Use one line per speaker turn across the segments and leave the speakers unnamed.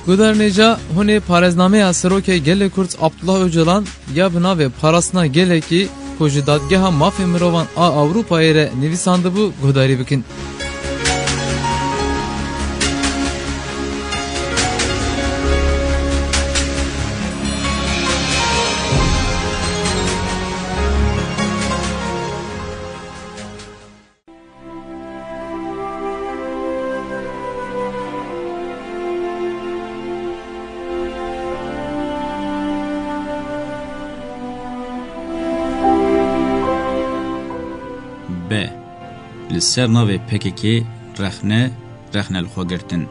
Guderneca hune parezname asroke gele Kurd Abdullah Öcalan ya bina ve parasına gele ki koji dadgeha mafya mirovan a Avrupa ere nivisandı bu gudari bikin.
ب. لسر ناو PKK رخنه الخواگرتن.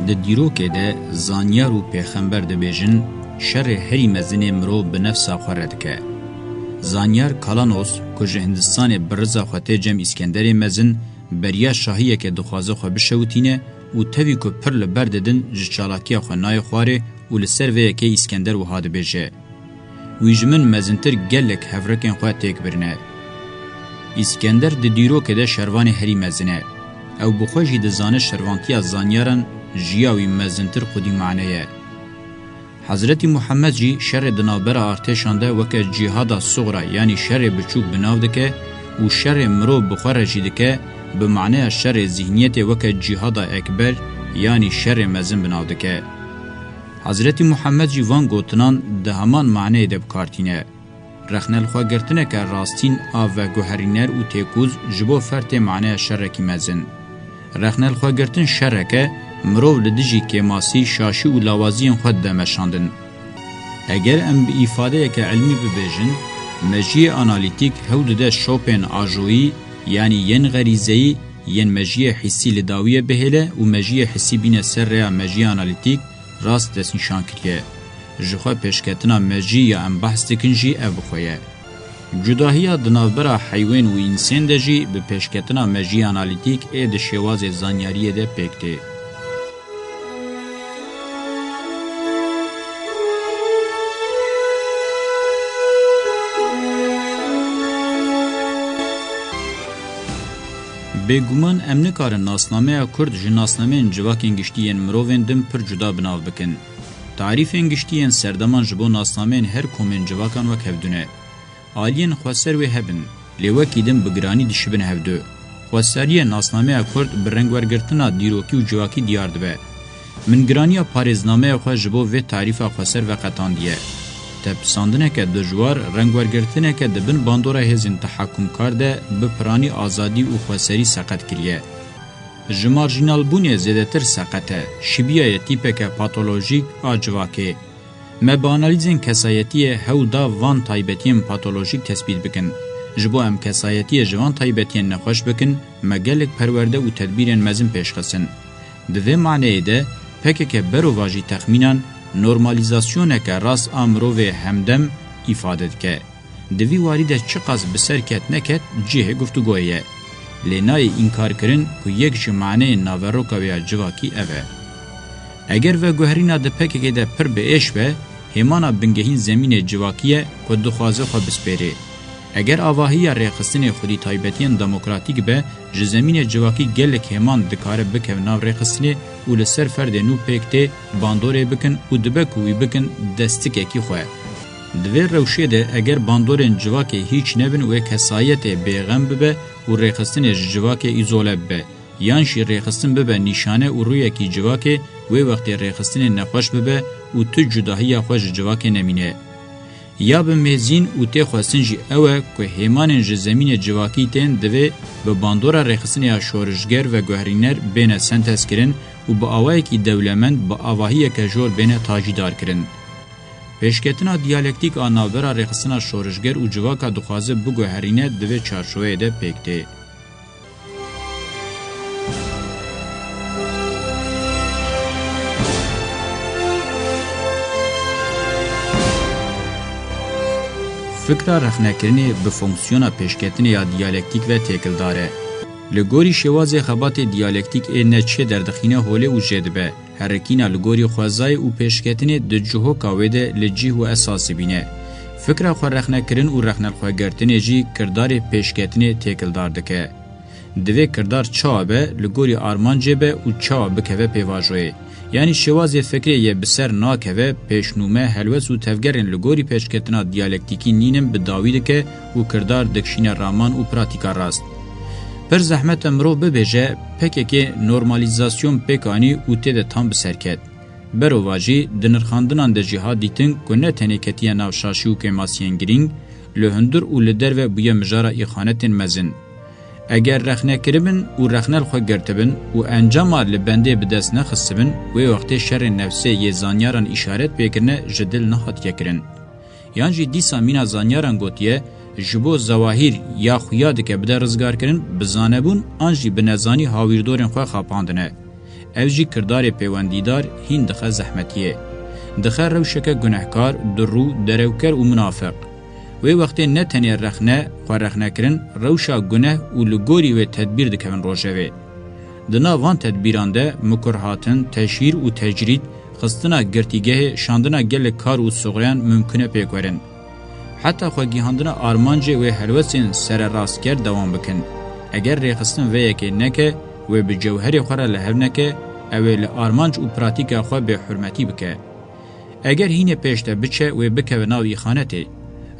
ده دیروکه ده زانیار و پیغمبر ده بیجن شر هری مزین مرو بنفسا خورد که. زانیار کالانوس کج هندستان برزا خواته جم اسکندر مزن بریا شاهیه که دخوازه خوا بشوتینه و تاوی که پر لبرددن جچالاکی خوانای خواره و لسر وی که اسکندر و هاد بیجه. ویجمن مزنتر گلک هفرکن خواه تیک برنه. اسکندر ده دیرو که ده شروان هری مزنه. او بخوشی ده زانه شروانتی از زانیارن جیاوی مزنتر خودی معنیه. حضرت محمد جی شر دنابر ارتشان ده وکه جهاد صغرا یعنی شر بچوک بناو دکه و شر مرو بخوره جی دکه به معنی شر ذهنیت وکه جهاد اکبر یعنی شر مزن بناو دکه. حضرت محمد جی وان گوتنان ده همان معنی ده بکارتینه. رخنل خواه گرتنه که راستین آو و گوهرینر و تیکوز جبو فرت معنی شر کی مزن. رخنل خواه گرتن شر که مرو لدجی که ماسی شاشی و لاوازین خود ده مشاندن. اگر ام به ایفاده که علمی ببیجن، مجیه آنالیتیک هود ده شوپن آجویی یعنی ین غریزهی ین مجیه حسی لداویه بهله و مجیه حسی بین سر ریا مجیه آنالیتیک راست دست نشان کریه. جخواه پیشکتنا مجیه ام بحث دکنجی او بخویه. جداهی دنابرا حیوان و انسان دجی به پیشکتنا مجیه آنالیتیک اید شواز زانیاریه ده پیکته. بگومان ام نکارن ناسنامه کرد جناسنامه انجواک انگشتیین مروین دم پر جدا بناو بکن. تعریف انگشتیین سردمان جبو ناسنامه هر کوم انجواکان وک هفدونه. آلین خواسر و هبن، لیوکی دم بگرانی دشبن هفدو. خواسریه ناسنامه کرد برنگ ورگرتنا دیروکی و جواکی دیار دبه. من گرانی پارزنامه خواست جبو و تعریف خواسر و قطان دیه. تپساندنه که دجوار رنگورگرتنه که دبن باندورا هزین تحکم کرده بپرانی آزادی و خواسری سقط کریه. جمارجینال بونه زیده تر سقطه، شبیه تیپه که پاتولوژیک آجواکه. ما با انالیزین کسایتی هو دا وان تایبتین پاتولوژیک تثبیت بکن. جبو ام کسایتی جوان تایبتین نخوش بکن، مگلک پرورده و تدبیرین مزن پیش خسن. دوه معنی ده، پکه که برو واجی تخمینان نورمالیزاسیونه که راست امرو و همدم ifade که دوی وارد چقاس بسر کت نکت جه گفتگویه لینای انکار کرن که یک جمعنه ناوروکا و جواکی اوه اگر و گوهرینا ده پکه ده پر به ایش به همانا بنگهین زمین جواکیه که دخوازه خوا بسپیره اگر آواهی ریخستن خودی تایبتین دموکراتیک به جزمین جواکی گلک همان دکاره بکو ناو ریخستنه و لسر فرد نو پیکته باندوره بکن و دبکوی بکن دستک اکی خواه. دوی روشه ده اگر باندورن جواکی هیچ نبن و کسایت بیغم ببه و ریخستن جواکی ایزوله ببه. یانشی ریخستن ببه نشانه و روی اکی جواکی و وقتی ریخستن نخوش ببه و تو جداهی خوش جواکی نمینه. یا به مزین او ته خواستن جی اوه که همان زمین جواکی تن دوی به باندورا رخصنی شورشگر و گوهرینر بین سنتس کرن و با آوایی که دولمند با آواهی که جور بین تاجیدار کرن. پیشکتنا دیالکتیک آنابرا رخصنا شورشگر و جواکا دخوازه بو گوهرینر دوی چارشوه ده پیکته. فکر رخنکرنی به فونکسیونا پیشکتنی یا دیالکتیک و تکل داره. لگوری شواز خبات دیالکتیک اینه چه دردخینه هوله و جدبه. هرکینا لگوری خوازای و پیشکتنی ده جهو کاویده لجیه و اساسی بینه. فکر خو رخنکرین و رخنل خو گرتنی جی کردار پیشکتنی تکلدار دکه. دوی کردار چابه لگوری آرمانجه به و چاب بکوه پیواجوه. یعنی شوازی فکری یه بسر ناکوه پیشنومه حلوس و تفگرین لگوری پیشکتنا دیالکتیکی نینم به داویده که و کردار دکشین رامان و پراتیکا راست. پر زحمت امرو ببیجه پکه که نورمالیزاسیون پکانی و تیده تام بسرکت. برو واجی دنرخاندنان ده جهاد دیتن که نه تنیکتیه نوشاشی و کماسیین گرینگ لهندر و لدر و بویا مجارا ایخانت مزن. اگر رخنه کربن و رخنه الخوا گرتبن و انجام لبنده بدست نخستبن و وقت شر نفسه یه زانیاران اشارت بگرنه جدل نخات یکرن. یعنی دیسا مینا زانیاران گوتیه جبو زواهیر یا خویاد که بده رزگار کرن بزانبون آنجی بنزانی هاویردورن خواه خاپاندنه. اوجی کردار پیوندیدار هین دخه زحمتیه. دخه روشک گناهکار درو دروکر و منافق. و وقتی نه تنی رخنه خواه رخنه کرن روشا گناه و لگوری و تدبیر دکون روشوه. دنا وان تدبیران ده مکرهاتن تشهیر و تجرید خستنا گرتیگه شاندنا گل کار و صغریان ممکنه پیکورن. حتی خواگیهاندنا آرمانجه و حلوسین سر راستگر دوام بکن. اگر ریخستن و یکی نکه و به جوهر خواه لحو نکه اوه آرمانج و پراتیک خواه به حرمتی بکه. اگر هین پیشته بچه و بکه و ناو ایخانته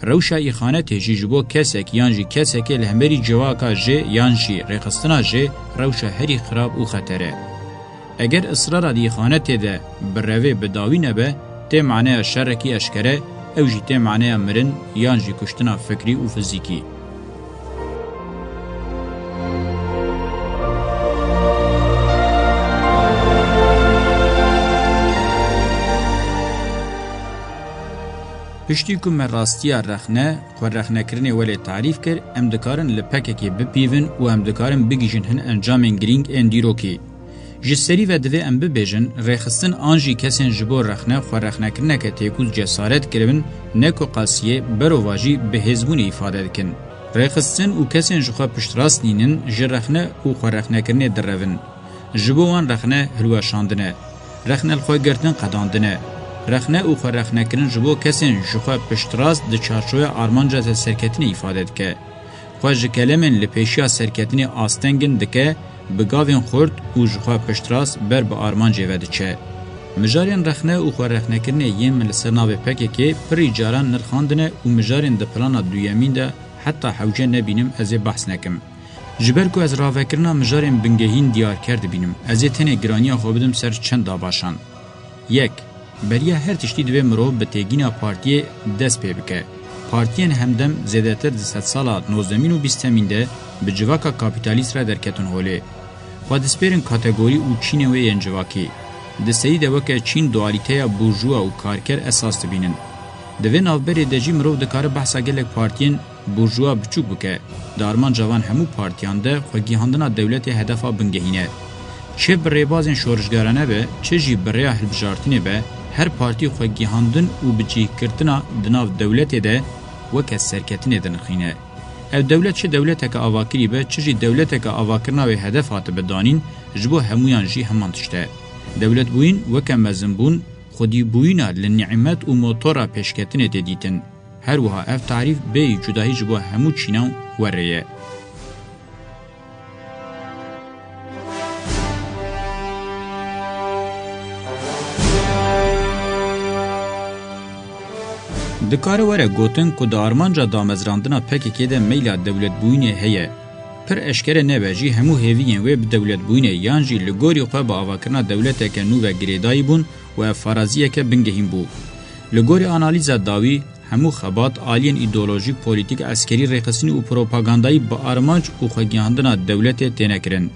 روشا ایخانته جی جبو کسک یانجی کسک لهمبری جواکا جه یانجی ریخستنا جه روشا هری خراب و خطره. اگر اصرار دی ایخانته ده بروه بداوی نبه ته معنی شرکی اشکره او جی ته معنی مرن یانجی کشتنا فکری و فیزیکی. پشتی که من راستیا رخنه خو رخنه کرنه ولی تعریف کر ام دکارن لپکه که بپیون و ام دکارن بگیجن هن انجام گرینگ اندیروکی. جسری و دوی ام ببیجن ریخستن آنجی کسین جبو رخنه خو رخنه کرنه که تیکوز جسارت کربن نکو قاسیه برو واجی به هزبون ایفاده دکن. ریخستن و کسین جخوا پشت راست نینن جرخنه و خو رخنه کرنه درون. جبو وان رخنه هلوه شاندنه. رخنه الخوی گرتن قداندنه. رخنه او خو رخنه کرن جبو کسین جخوا پشتراست د چارچوه آرمانجا سرکتنی ifade دکه. خو ج کلمن لپیشیا سرکتنی آستنگن دکه بگاوین خورد او جخوا پشتراست بر به آرمانجا ودچه. مجارین رخنه او خو رخنه کرن یم مل سرناو پکه که پری جاران نرخاندنه او مجارین د پلانا دویمین ده حتی حوجه نبینم از بحث نکم. جبر کو از راوکرنا مجارین بنگهین دیار کرد بینم. از تنه گرانیا خو بدم سر چند داباشان. 1 بریا هر تشتی دوی مرو به تیگینا پارتی دست پی بکه. پارتین همدم زیادتر د 100 سالا 19 و 20 ده به جواکا کاپیتالیست را درکتون هوله. خود سپرین کاتگوری او چین و ینجواکی. د سری د وکه چین دوالیته بورژوا او کارکر اساس بینن. د ویناوبری د جی مرو د کار بحثا گلک پارتین بورژوا بچوک بکه. دارمان جوان همو پارتیان ده خوگیهاندنا دولت هدفا بنگهینه. چه بریبازن شورشگارانه به چه جی بریا هلبجارتینه به هر پارتی خو گیهاندن او بچی کرتنا دناو دولت ده وک سرکتنه دنخینه. او دولت چه دولت که اواکری به چه جی دولت که اواکرنا و هدفات بدانین جبو همویان جی همان تشته. دولت بوین وک مزنبون خودی بوینا لنعمت و موتورا پیشکتنه دیدن. هر وها اف تعریف به جداهی جبو همو چینان وریه. دکاره وره گوتن که دا آرمانجا دامزراندنا پکی که ده میلا دولت بوینه هیه. پر اشکره نبجی همو هیوین و به دولت بوینه یانجی لگوری خواه با آواکرنا دولت که نو و گریدایی بون و فرازیه که بنگهیم بو. لگوری آنالیز داوی همو خبات آلین ایدولوژی پولیتیک اسکری ریخستنی و پروپاگاندایی با آرمانج و خوگیاندنا دولت تینکرن.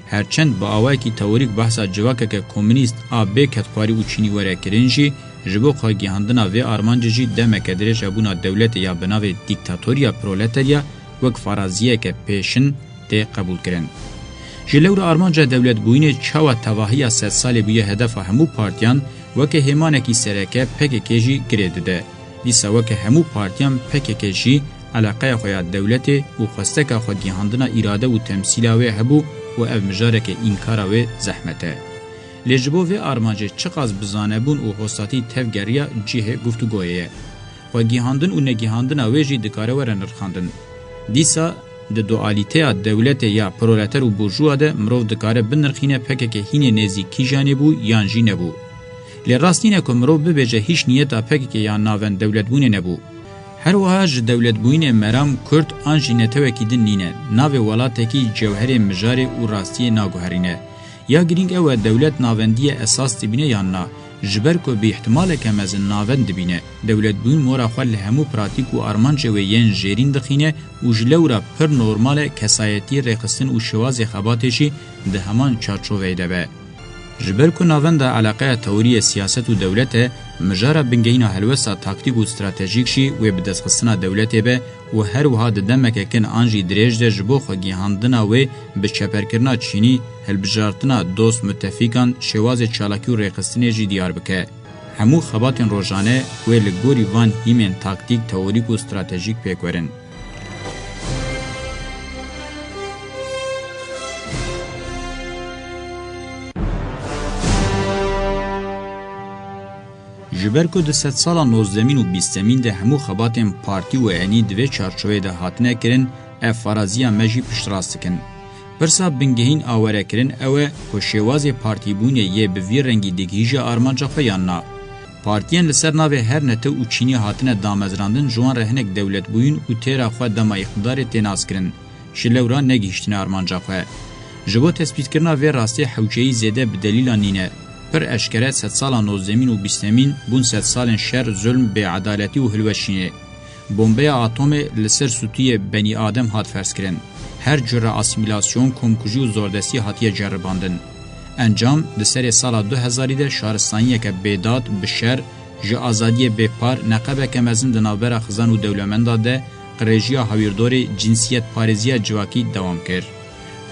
هرچند با آوائی که تئوریک بحثا جواکه که کمونیست آبه کتخواری و چینی وره کرنجی جبو خوگیاندنا و آرمانج جی دمکه درش ابونا دولت یا بناوی دیکتاتوریا پرولتاریا وک فرازیه که پیشن ته قبول کرن. جلور آرمانج دولت بوینه چاو تواهی 100 سال بویه هدف همو پارتیان وک همانکی سرکه پکه جی گریده. دیسا وک همو پارتیان پکه جی علاقه خویا دولت و خواستک خوگیاندنا اراده و تمثیل و هبو و اف مجارک انکار و زحمته. لجبو و آرمانج چقاز بزانبون و حساتی تفگریا جیه گفتگویه. خواگیهاندن و نگیهاندن اویجی دکاره ورن رخاندن. دیسا د دوالیته دولت یا پرولتر و بورژوا ده مرو دکاره بنرخینه پکه که هینه نزیکی جانه بو یان جی نبو. لی راستینه که مرو ببیجه هیچ نیتا پکه که یا ناون دولت بونه نبو. هر وها ج دولت بوین مرام کرد آنجی نتوکی دن نینه ناو ولاته کی جوهر مجاری و راستی ناگوهرینه. یا گرینگ او دولت ناوندی اساس دبینه یا نا جبر کو به احتمال کم از ناوند دبینه دولت بوین مورا خل همو پراتیک و ارمانچ و ین جیرین دخینه و جلورا پر نورمال کسایتی رخصتن و شواز خباتشی ده همان چارچوبه ده جبر کو ناوند علاقه توری سیاست و دولت مجاره بنگینا هلوسا تاکتیک و استراتژیک شی و بدسخصنا دولت به و هر وها د دمک کن انجی دریج ده جبو خگی هاندنا و به چپرکرنا چینی هلبجارتنا دوست متفقان شواز چالاکی و رقصتنی جی دیار بکه همو خباتن روزانه و لگوری وان هیمن تاکتیک تئوریک و استراتژیک پیکورن جبر کو د 100 سالا 19 و 20 ده همو خباتن پارتی و انی دوی چارچوبه ده هاتنه کرن اف فرازیا مجی پشتراست کن پرسا بنگهین آوره کرن اوه کو شواز پارتی بونه یه بوی رنگی دگیجه آرمانجا خیاننا پارتین لسر ناوه هر نته و چینی هاتنه دامزراندن جوان رهنک دولت بوین و تیرا خواه دما اقتدار تیناس کرن شلورا نگیشتن آرمانجا خواه جبو تثبیت کرنا و راستی حوچهی زیده بدلیل نینه پر اشکره 100 سالا 19 و 20 بون 100 سالن شر ظلم به عدالتی و هلوشینه بمبه اتم لسر سوتی بنی آدم هات فرض کرن هر جور اسیمیلاسیون کمکوژی و زوردستی هاتیه جرباندن انجام د سر سال 2000 ده شهرستانی که بیداد بشر ج آزادی بپار نقبه کمزن د نوبر خزان و دولمندا ده قریجیا هاویردور جنسیت پاریزیا جواکی دوام کرد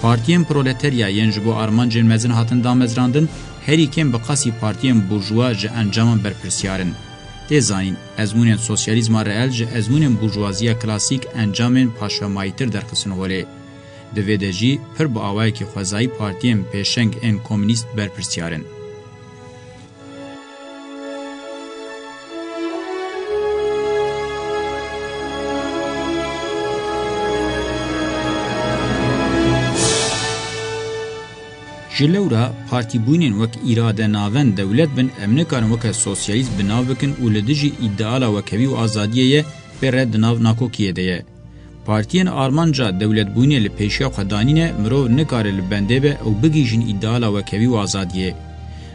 پارتیم پرولتریا ینجبو آرمان جنمزن هاتن دامزراندن هری کم بقاسی پارتیم بورژوا ج انجام برپرسیارن تزاین ازمون سوسیالیسم رئال ج ازمون بورژوازیا کلاسیک انجام پاشامایتر در قسن وله دویدجی پر با آوای که خوازایی پارتیم پیشنگ ان کمونیست برپرسیارن جلورا پارتی بوینن وک اراده ناون دولت بن امن کارن وک سوسیالیست بناو بکن و لدجی ادعالا وکوی و آزادیه پر رد ناو ناکوکیه ده پارتین آرمانجا دولت بوینه لپیشیا خدانینه مرو نکاره لبنده به او بگیجن ادعالا وکوی و آزادیه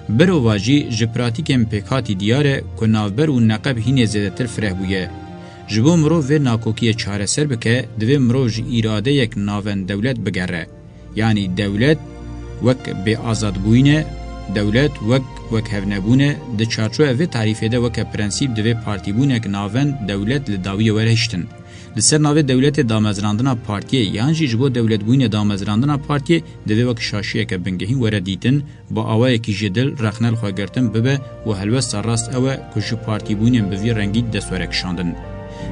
برو واجی جپراتیکم پیکاتی دیاره که ناوبر و نقب هینه زیده تر فره بویه جبو مرو و ناکوکیه چاره سر بکه دوی مرو جی اراده یک ناون دولت بگره یعنی دولت وک به آزاد بوینه دولت وک هفنبونه د چارچو و تعریفه ده وک پرنسیب دوی پارتی بونه که ناون دولت لداوی ورهشتن لسر ناوی دولت دامزراندنا پارتی یانجی جبو دولت بوینه دامزراندنا پارتی دوی وک شاشیه که بنگهین وره دیتن با آوای کی جدل رخنل خواگرتن ببه و هلوست راست اوه کشو پارتی بوینه بوی رنگی دستوره کشاندن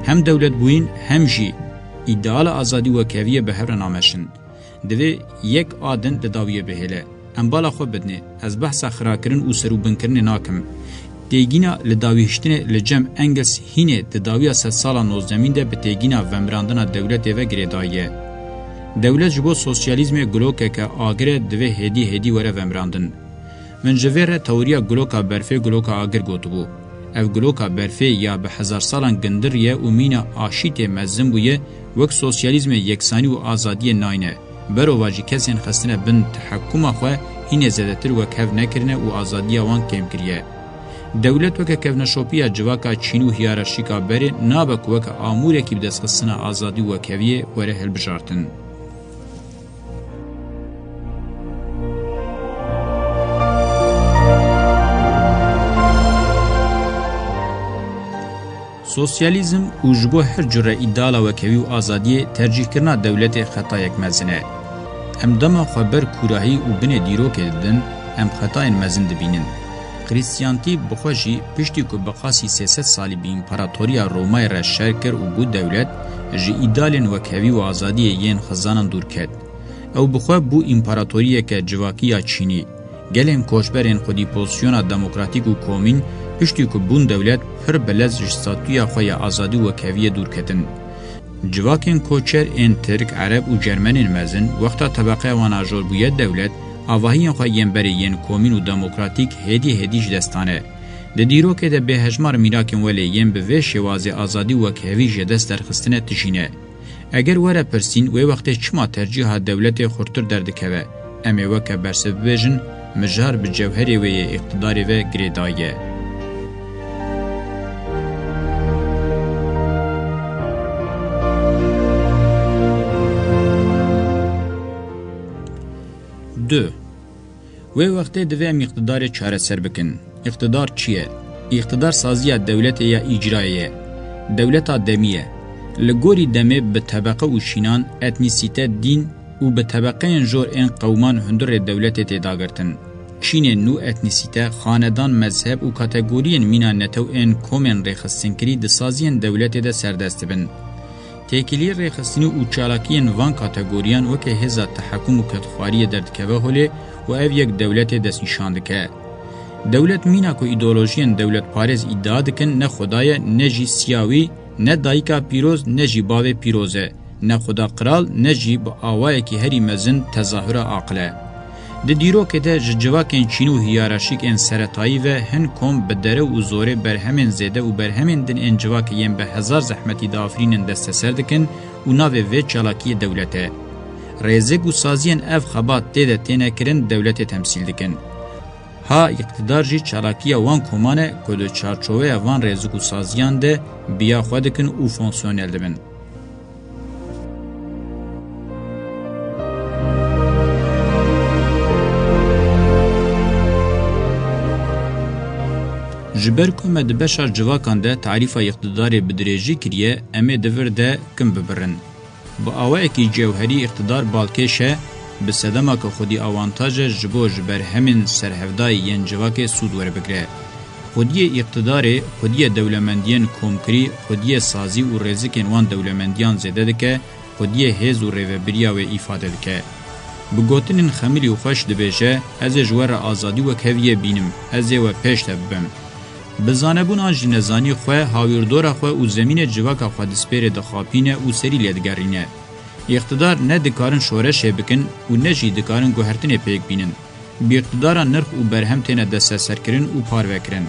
هم دولت بوین هم جی ایدال آزادی و کویه به هر نامشن دوی یک آدن لداویه بهله ام بالا خو بدنه از بحث خراکرین او سرو بنکرین ناکم تیگینا لداویشتن لجم انگلس هینه لداویه 100 سالا 19 ده به تیگینا ومراندنا دولت و گریدایه دولت جبو سوسیالیزم گلوکه که آگره دوی هدی وره ومراندن من جویر توریا گلوکا برفه گلوکا آگر گوتبو اف گلوکا برفه یا به 1000 سالان گندریه و مینا آشیت مزم بویه وک سوسیالیزم یکسانی و آزادی ناینه برو واجی کسین خستنه بن تحکم خواه هینه زدتر و کف نکرنه و آزادی وان کم کریه. دولت وکه کف نشوپیا جواکا چینو هیارشیکا بره نابک وکه آموره که بدست خستنه آزادی و کویه وره هل بجارتن. سوسیالیزم اوجبو هر جره ایدالا و کوی و آزادی ترجیح کرنا دولت خطا یک مزنه. ام دما خبر کوراهی و بین دیرو که دن ام خطا این مزن دبینن. کریستیانتی بخوشی پشتی که بقاسی 300 سالی بی امپراتوریا رومای را شر کر و بود دولت جی ایدالین و کوی و آزادی یین خزانان دور کد. او بخوا بو امپراتوریا که جواکیا چینی گلین کوشبرین خودی پوزیشن دموکراتیک و کومین پشتی که بون دولت پر بلز جستاتویا خوی آزادی و کهوی دور کتن. جواکین کوچر این ترک عرب و جرمنین مزن وقتا طبقه واناجور بوید دولت آواهی خواه ینبری ین کومین و دموکراتیک هدیش دستانه. ده دیرو که ده به هجمار میراکن ولی ین به وی شوازی آزادی و کهوی جدست درخستنه تشینه. اگر وره پرسین وی وقت چما ترجیح دولت خورتر دردکوه امی وکه برسب بیجن مجار به جوهری وی اقتداری و گریدایه. دو وی وقتی دویم اقتدار چاره سر بکن. اقتدار چیه؟ اقتدار سازی دولت یا اجرایه. دولت دمیه. لگوری دمه به طبقه و شینان اتنیسیته دین و به طبقه انجور این قومان هندور دولت تداگرتن. چین نو اتنیسیته خاندان مذهب و کاتگورین مینا نتو این کومن ریخستنکری ده سازین دولت ده سردست بن. تکیلی ریخستنی و چالاکین وان کاتگوریان وکه هزا تحکم و کتخواری دردکوه هوله و او یک دولت دست نشاندکه. دولت مینا کو ایدئولوژین دولت پارز ادعا دکن نه خدای نه جی سیاوی نه دایکا پیروز نه جی باوی پیروزه نه خدا قرال نه جی با آوائه که هری مزن تظاهر عقله. ده دیرو که ده جواکین چینو هیاراشیک این سرطایی و هن کم بدره و زوره بر همین زیده و بر همین دن این جواکین به هزار زحمتی دافرین دست سردکن و ناوه و چالاکی دولته. ریزگ و سازین اف خبات دیده تینه کرن دولت تمثیل دکن. ها اقتدار جی چالاکی وان کمانه که دو چارچوه وان ریزگ و سازیان ده بیا خودکن و فونکسیونل دبن. جبر کومه د بشر جواکان ده تعریف اقتدار بدریجی کریه امه دور ده کم ببرن. با آوائه که جوهری اقتدار بالکشه به صدمه که خودی آوانتاج جبو جبر همین سرهفدای ین جواک سود ور بگره. خودی اقتدار خودی دولمندین کومکری خودی سازی و رزکین وان دولمندیان زیده ده که خودی هز و ریوبریا و ایفاده ده که. بگوتنین خمیلی و خوش دبیجه از جوار آزادی و کویه بینم از و پیش تبم. بزانبون آنجی نزانی خواه هاویردور خواه و زمین جواکا خواه دسپیر دخاپینه و سری لیدگرینه. اقتدار نه دکارن شورش بکن و نه جی دکارن گوهرتن پیک بینن. بی اقتدارا نرخ و برهم تینه دست سرکرن و پاروکرن.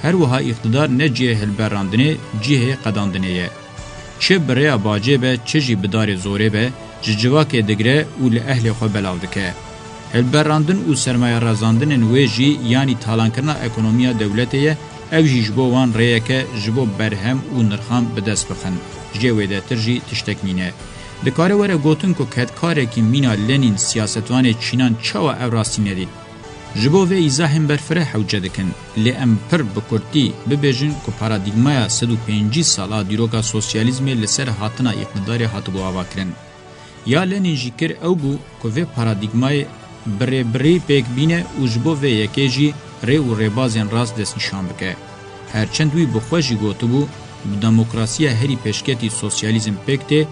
هر وها اقتدار نه جیه هلبراندنه جیه قداندنه. چه برای باجه به چه جی بدار زوره به جواک دگره و لأهل خواه بلاو دکه. هلبراندن و سرمایه رازاندن نویجی یعنی تالان کرنا اکونومیا دولتیه او جیجبو وان ریه که جبو برهم و نرخان بدست بخن. جویده ترجی تشتکنینه. دکاره وره گوتن که کدکاره که مینا لنین سیاستوان چینان چاوا او راستی ندید. جبو و ایزاهم برفره حوجه دکن. لی ام پر بکرتی ببیجن که پارادیگمایا 105 سالا دیروگا سوسیالیزم لسر هاتنا اقتدار هاتبو آوا کرن. یا لنین جیکر او بو که و پارادیگمای بری پیک بینه و جبو و یکی جی ری و ریبازین راست دست نشان بکه. هرچند وی بخوشی گوتو بو دموکراسی هری پیشکتی سوسیالیزم پکته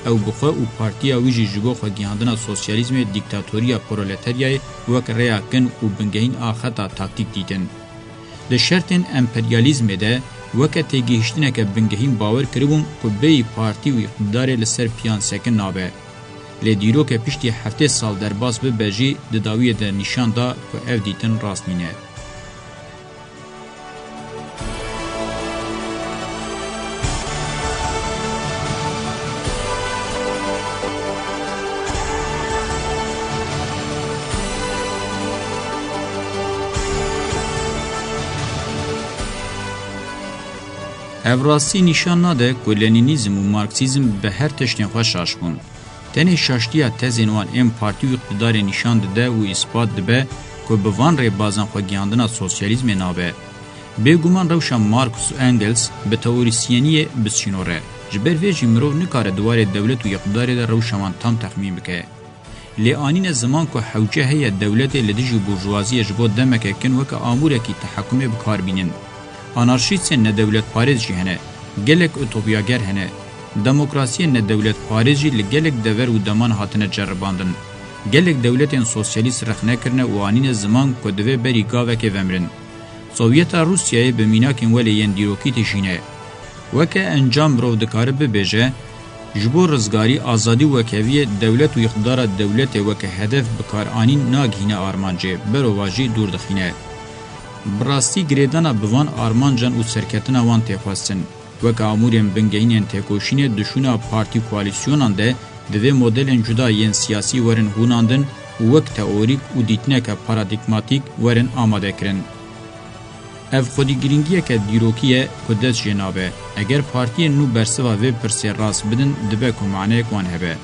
او بخوا و پارتیا ویجی جبو خوا گیاندنا سوسیالیزم دیکتاتوریا پرولتاریای وک ریاکن و بنگهین آخطا تاکتیک دیدن. ده شرطن امپریالیزم ده وک تیگیشتنه که بنگهین باور کربون که بی پارتی و اقتدار لسر پیان سکن نابه. لدیرو که پشتی 7 سال در باز به بجی دداوی ده نشان دا که او دیتن راست مینه. اوراستی نشان ناده که لنینیزم و مارکسیزم به هر تشتین خواه شاش بون. تنه شاشتیا تزینوان ام پارتی و اقتدار نشان ده و اثبات ده که به وان ری بازن خواه گیاندنا سوسیالیزم نابه. بگومان روشا مارکس و انگلز به تئوریسینی بسچینوره. جبر ویجی مرو نکاره دوار دولت و اقتدار ده روشامان تام تخمین بکه. لی آنین زمان که حوجه هی دولت لدیجی بورژوازی جبو دمکه کن وکه آموره کی تحکمه بکار بینن. آنارشیست نه دولت پارز جی هنه، گلک اوتوبیاگر هنه، دموکراسی نه دولت پارز جی لگلک دور و دمان هاتنه جرباندن، گلک دولت سوسیالیست رخ نکرنه و آنین زمان کدوه بری گاوه که ومرن. Sovyeta Rusya'yı bi mînakên welê yên dîrokî tişîne. Weke encam mirov dikare bibêje, ji bo rizgarî azadî wekeviyê dewlet û iqtidara dewletê weke hedef bikaranîn nagihîne armancê, berova jî dûr dixîne. Bi rastî girêdana bi van armancan û serketina wan têxwestin. Weke amûrên bingehînên têkoşînê dişûna partî koalîsyonan de divê modelên cuda yên siyasî werin hûnandin û wek teorîk û dîtineke paradigmatîk werin amadekirin. Ev xwedîgirîngiyeke dîrokî ye ku dest jê nabe. Eger partiyên nû bersiva vê pirsê rast bidin, dibe ku maneyek wan hebe.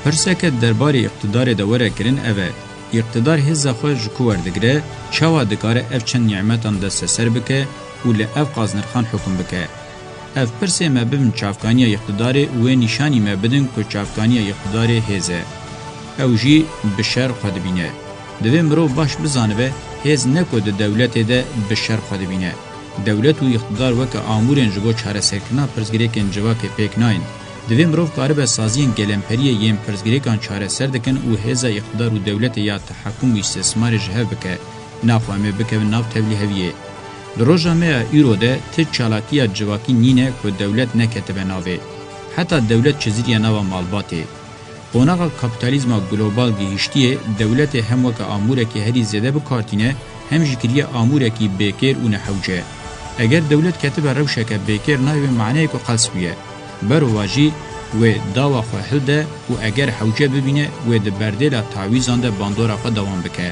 Pirseke derbarê iqtidarê de were kirin ev e. İqtidar hêza xwe ji ku werdigire, çawa dikare ev çend nimetan desteser bike û li ev qaznirxan hukm bike. Ev pirsê me bibin çavkaniya iqtidarê û wê nîşanî me bidin ku çavkaniya iqtidarê hêz e. Ew jî bi şer xwe dibîne. Divê mirov baş bizanibe hêz ne ku di dewletê de bi şer xwe dibîne. Dewlet û iqtidar weke amûrên ji bo çareserkirina pirsgirêkên civakê pêk nayên. Divê mirov karibe saziyên gelemperiyê yên pirsgirêkan çareser dikin û hêza iqtidar û dewletê ya tehekûm û îstîsmarê ji hev bike, naxwe em ê bikevin nav tevlî heviyê. Di roja me ya îro de ti çalakiya civakî nîne ku dewlet neketibe navê. Heta dewlet çizîriya nava malbatê. Qonaxa kapitalizma global gihîştiyê dewletê hem weke amûrekî herî zêde bikartîne, hem jî kiriye amûrekî bêkêr û nehewce. Eger dewlet ketibe rewşeke bêkêr nayê maneyê ku qels bûye. Berova jî wê dawa xwe hilde û eger hewce bibîne wê di berdêla tawîzan de bandora xwe dewam bike.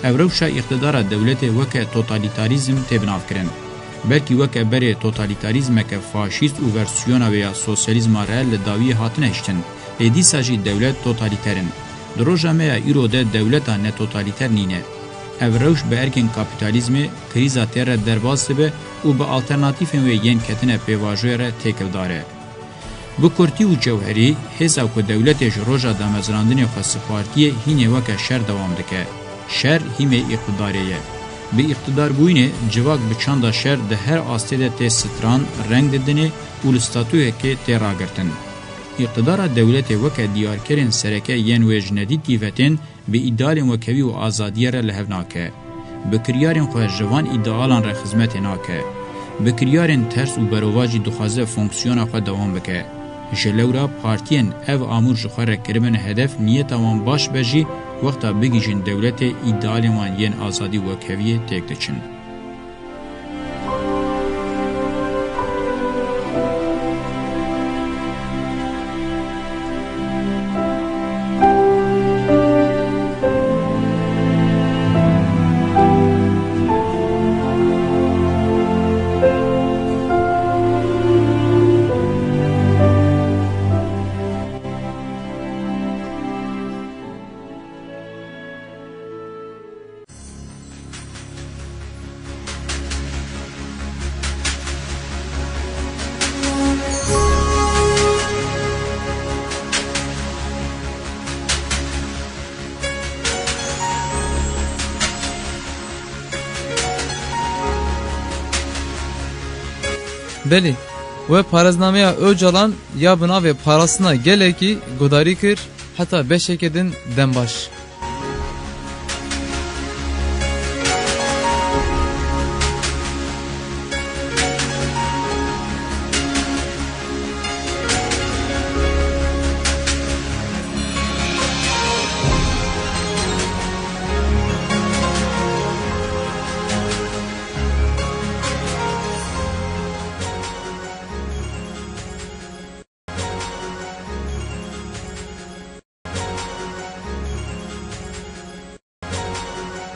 Ev rewşa iqtidara dewletê weke totalîtarîzm tê binavkirin. Belkî weke berê totalîtarîzmeke faşîst û versiyona vê ya sosyalîzma reel li dawiyê hatine hiştin. Lê dîsa jî dewlet totalîterin. Di roja me ya îro de dewleta netotalîter nîne. Ev rewş bi erkên kapîtalîzmê krîza tê re derbas dibe û bi alternatîfên wê yên ketine pêvajoya re têkildar e. Bu kurtî û cewherî hêza ku dewletê ji roja damezrandinê xwe sipartiyê hînê weke şer dewam dike. Şer hîmê iqtidarê ye. Bi iqtidarbûyînê civak bi çanda şer di her astê de tê stran, reng didinê û li statûyekê tê ragirtin. İqtidara dewletê weke diyarkerên sereke yên wê ji nedî tîvetên bi îdealên wekevî û azadiye re li hev nake. Bi kiryarên xwe ji van îdealan re xizmetê nake. Bi kiryarên ters û berova jî dixwaze fonksiyona xwe dewam bike. Ji lewra partiyên ev amûr ji xwe re kiribin hedef niyeta wan baş be jî wexta bigîjin dewletê îdealên wan yên azadî û wekeviyê têk diçin.
Belî, we parêznameya Öcalan ya bina ve parasına gelekî gudarî kir heta beşeke din dembaş.